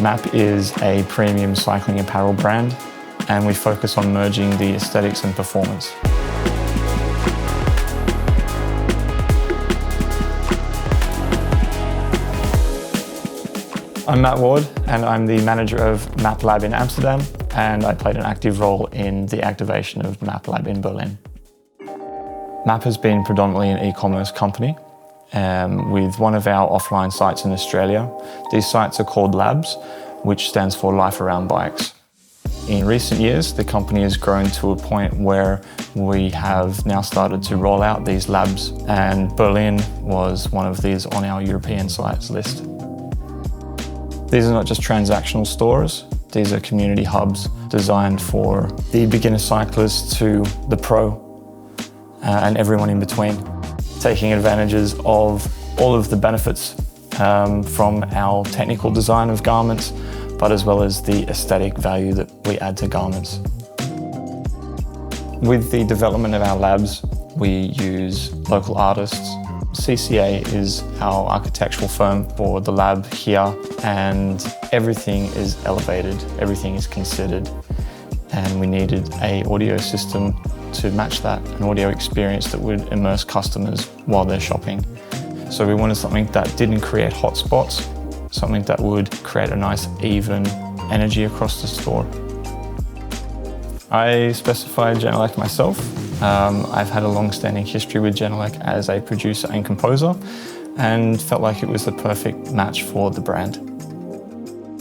MAAP is a premium cycling apparel brand, and we focus on merging the aesthetics and performance. I'm Matt Ward, and I'm the manager of MAAP LaB in Amsterdam, and I played an active role in the activation of MAAP LaB in Berlin. MAAP has been predominantly an e-commerce company with one of our offline sites in Australia. These sites are called labs, which stands for Life Around Bikes. In recent years, the company has grown to a point where we have now started to roll out these labs, and Berlin was one of these on our European sites list. These are not just transactional stores, these are community hubs designed for the beginner cyclist to the pro and everyone in between, taking advantages of all of the benefits from our technical design of garments, but as well as the aesthetic value that we add to garments. With the development of our labs, we use local artists. CCA is our architectural firm for the lab here, and everything is elevated, everything is considered, and we needed an audio system to match that, an audio experience that would immerse customers while they're shopping. So we wanted something that didn't create hotspots, something that would create a nice even energy across the store. I specified Genelec myself. I've had a long-standing history with Genelec as a producer and composer, and felt like it was the perfect match for the brand.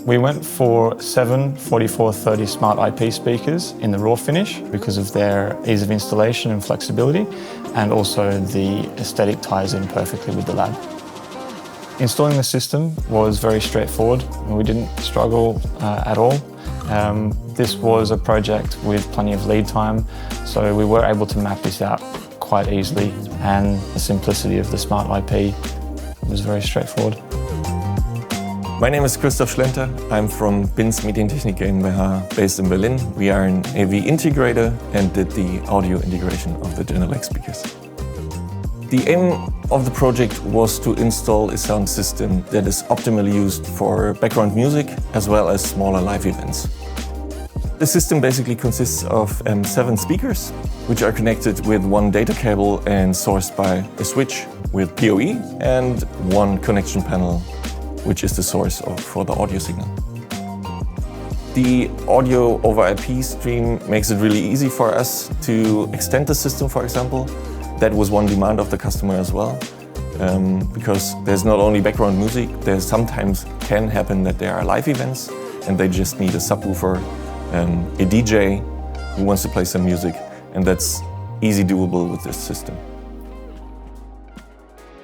We went for 7 4430 Smart IP speakers in the raw finish because of their ease of installation and flexibility, and also the aesthetic ties in perfectly with the lab. Installing the system was very straightforward, and we didn't struggle at all. This was a project with plenty of lead time, so we were able to map this out quite easily, and the simplicity of the Smart IP was very straightforward. My name is Christoph Schlenther. I'm from B.I.N.S.S Medientechnik GmbH based in Berlin. We are an AV integrator and did the audio integration of the Genelec speakers. The aim of the project was to install a sound system that is optimally used for background music as well as smaller live events. The system basically consists of 7 speakers, which are connected with one data cable and sourced by a switch with PoE, and one connection panel, which is the source for the audio signal. The audio over IP stream makes it really easy for us to extend the system, for example. That was one demand of the customer as well, because there's not only background music, there sometimes can happen that there are live events and they just need a subwoofer, a DJ who wants to play some music, and that's easy doable with this system.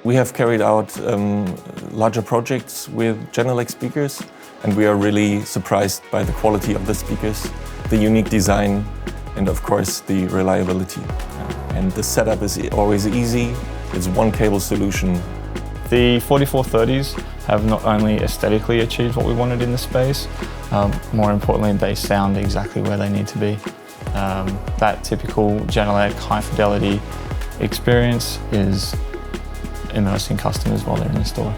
We have carried out larger projects with Genelec speakers, and we are really surprised by the quality of the speakers, the unique design, and of course the reliability. And the setup is always easy. It's one cable solution. The 4430s have not only aesthetically achieved what we wanted in the space, more importantly they sound exactly where they need to be. That typical Genelec high fidelity experience is immersing customers while they're in the store.